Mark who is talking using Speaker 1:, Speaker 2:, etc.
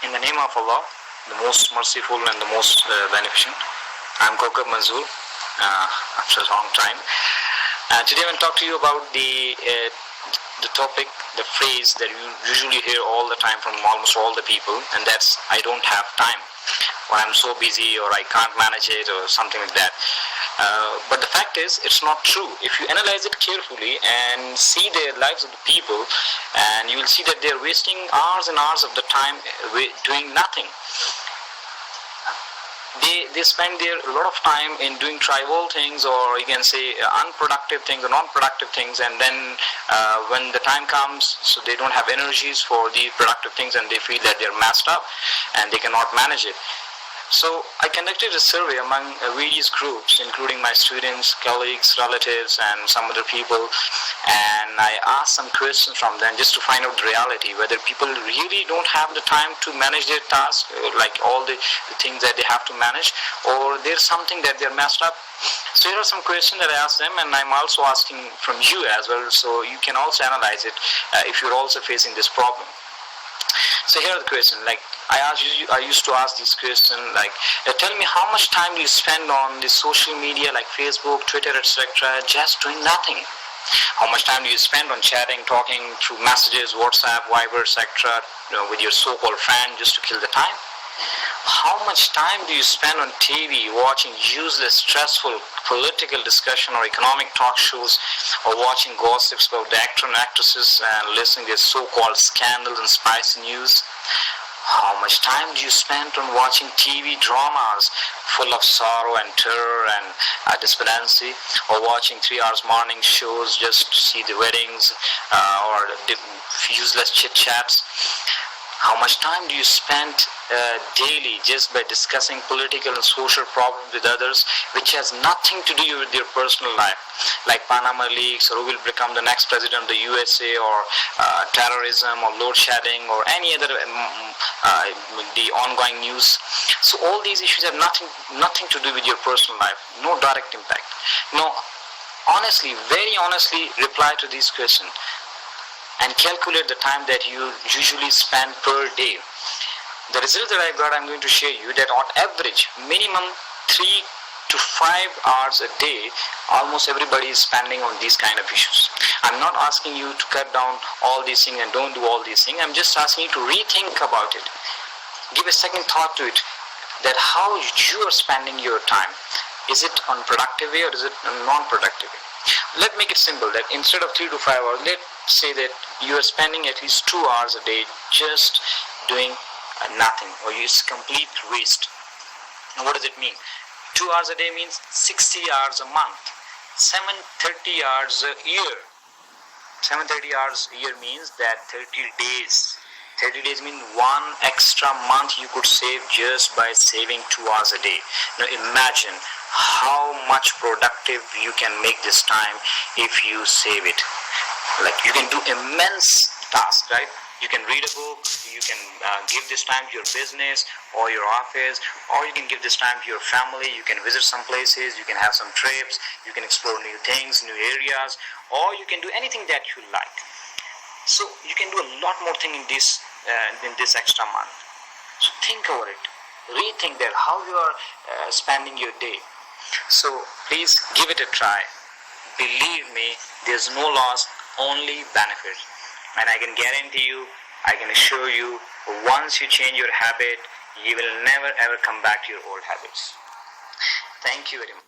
Speaker 1: In the name of Allah, the most merciful and the most beneficent. I'm Kokab Manzoor, after a long time. Today I want to talk to you about the topic, the phrase that you usually hear all the time from almost all the people, and that's I don't have time, or I'm so busy, or I can't manage it, or something like that. But the fact is, it's not true. If you analyze it carefully and see the lives of the people, and you will see that they're wasting hours and hours of the time doing nothing. They spend a lot of time in doing trivial things, or you can say unproductive things or non-productive things, and then when the time comes, so they don't have energies for the productive things, and they feel that they're messed up and they cannot manage it. So I conducted a survey among various groups, including my students, colleagues, relatives, and some other people, and I asked some questions from them just to find out the reality, whether people really don't have the time to manage their tasks, like all the things that they have to manage, or there's something that they're messed up. So here are some questions that I asked them, and I'm also asking from you as well, so you can also analyze it if you're also facing this problem. So here are the questions. Like I used to ask this question, like, tell me how much time do you spend on the social media like Facebook, Twitter, etc., just doing nothing? How much time do you spend on chatting, talking through messages, WhatsApp, Viber, etc., with your so-called friend just to kill the time? How much time do you spend on TV watching useless, stressful political discussion or economic talk shows, or watching gossips about the actors and actresses and listening to their so-called scandals and spicy news? How much time do you spend on watching TV dramas full of sorrow and terror and despondency, or watching 3 hours morning shows just to see the weddings or the useless chit-chats? How much time do you spend daily just by discussing political and social problems with others, which has nothing to do with your personal life, like Panama leaks, or who will become the next president of the USA, or terrorism, or load shedding, or any other the ongoing news? So all these issues have nothing to do with your personal life, no direct impact. No, honestly, very honestly, reply to these questions and calculate the time that you usually spend per day. The result that I got, I'm going to share you that on average, minimum 3 to 5 hours a day, almost everybody is spending on these kind of issues. I'm not asking you to cut down all these things and don't do all these things. I'm just asking you to rethink about it. Give a second thought to it, that how you are spending your time. Is it on productive way or is it on non-productive way? Let's make it simple, that instead of 3 to 5 hours, let's say that you are spending at least 2 hours a day just doing nothing, or it's complete waste. Now what does it mean? 2 hours a day means 60 hours a month, 730 hours a year. 730 hours a year means that 30 days. 30 days means 1 extra month you could save just by saving 2 hours a day. Now imagine how much productive you can make this time if you save it. Like you can do immense tasks, right? You can read a book, you can give this time to your business or your office, or you can give this time to your family, you can visit some places, you can have some trips, you can explore new things, new areas, or you can do anything that you like. So you can do a lot more things in this extra month. So think over it, rethink that how you are spending your day. So please give it a try. Believe me, there's no loss, only benefit. And I can guarantee you, I can assure you, once you change your habit, you will never ever come back to your old habits. Thank you very much.